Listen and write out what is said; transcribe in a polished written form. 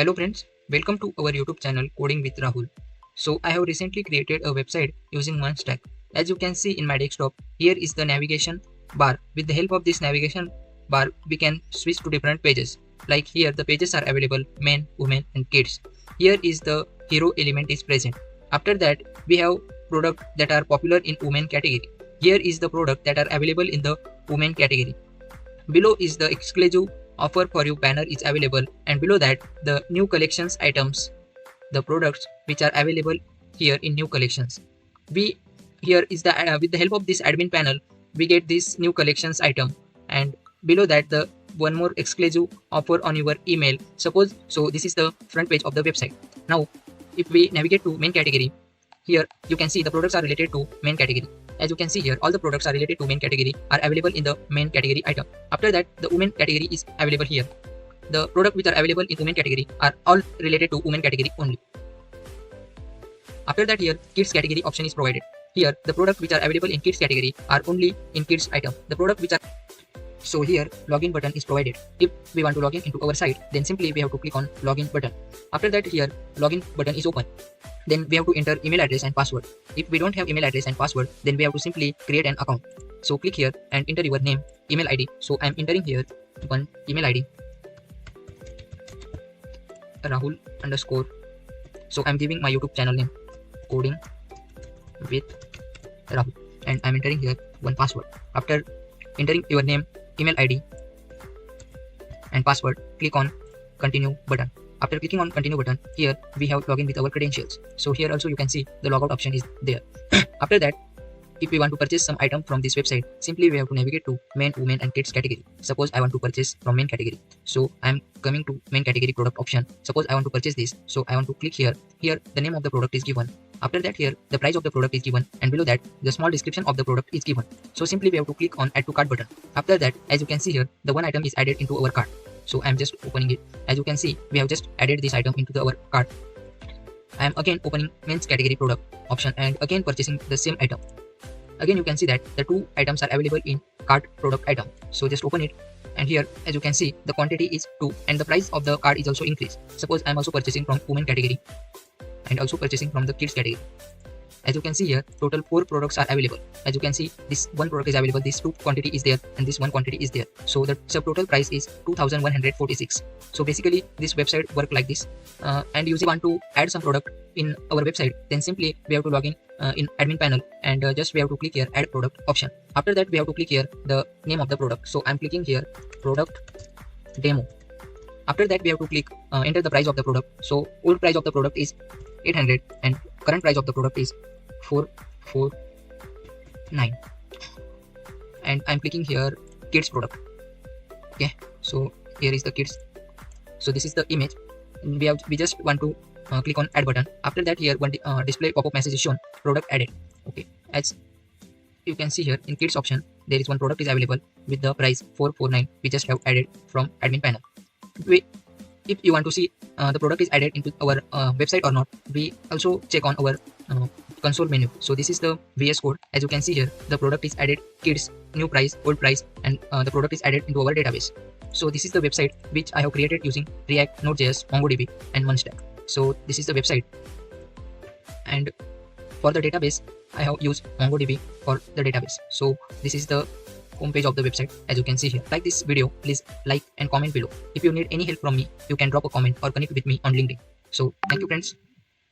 Hello friends, welcome to our YouTube channel Coding with Rahul. So I have recently created a website using MongoDB. As you can see in my desktop, here is the navigation bar. With the help of this navigation bar, we can switch to different pages. Like here the pages are available men, women and kids. Here is the hero element is present. After that we have products that are popular in women category. Here is the product that are available in the women category. Below is the exclusive offer for you banner is available, and below that the new collections items, the products which are available here in new collections. We here is the with the help of this admin panel we get this new collections item, and below that the one more exclusive offer on your email. Suppose so this is the front page of the website. Now if we navigate to main category, here you can see the products are related to main category. As you can see here, all the products are related to main category are available in the main category item. After that, the women category is available here. The products which are available in women category are all related to women category only. After that, here kids category option is provided. Here the products which are available in kids category are only in kids item. The product which are so here login button is provided. If we want to log in into our site, then simply we have to click on login button. After that, here login button is open. Then we have to enter email address and password. If we don't have email address and password, then we have to simply create an account. So click here and enter your name, email ID. So I'm entering here one email ID, Rahul _ so I'm giving my YouTube channel name, Coding with Rahul, and I'm entering here one password. After entering your name, email ID and password, click on continue button. After clicking on continue button, here we have login with our credentials. So here also you can see the logout option is there. After that, if we want to purchase some item from this website, simply we have to navigate to men, women and kids category. Suppose I want to purchase from main category. So I'm coming to main category product option. Suppose I want to purchase this. So I want to click here. Here the name of the product is given. After that, here the price of the product is given, and below that the small description of the product is given. So simply we have to click on add to cart button. After that, as you can see here, the one item is added into our cart. So I'm just opening it. As you can see, we have just added this item into our cart. I am again opening men's category product option and again purchasing the same item. Again you can see that the two items are available in cart product item. So just open it, and here as you can see the quantity is 2 and the price of the cart is also increased. Suppose I'm also purchasing from women category and also purchasing from the kids category. As you can see here, total 4 products are available. As you can see, this one product is available, this 2 quantity is there, and this 1 quantity is there. So the subtotal price is 2146. So basically this website work like this. And if you want to add some product in our website, then simply we have to log in admin panel, and just we have to click here add product option. After that we have to click here the name of the product. So I'm clicking here product demo. After that we have to click enter the price of the product. So old price of the product is 800 and current price of the product is 449, and I'm clicking here kids product. Okay, so here is the kids. So this is the image. We just want to click on add button. After that, here one display pop-up message is shown, product added. Okay, as you can see here in kids option there is one product is available with the price 449. We just have added from admin panel. If you want to see the product is added into our website or not, we also check on our console menu. So this is the VS Code. As you can see here, the product is added kids, new price, old price, and the product is added into our database. So this is the website which I have created using React, Node.js, MongoDB and MongoDB. So this is the website, and for the database I have used MongoDB for the database. So this is the homepage of the website. As you can see here, like this video, please like and comment below. If you need any help from me, you can drop a comment or connect with me on LinkedIn. So thank you friends.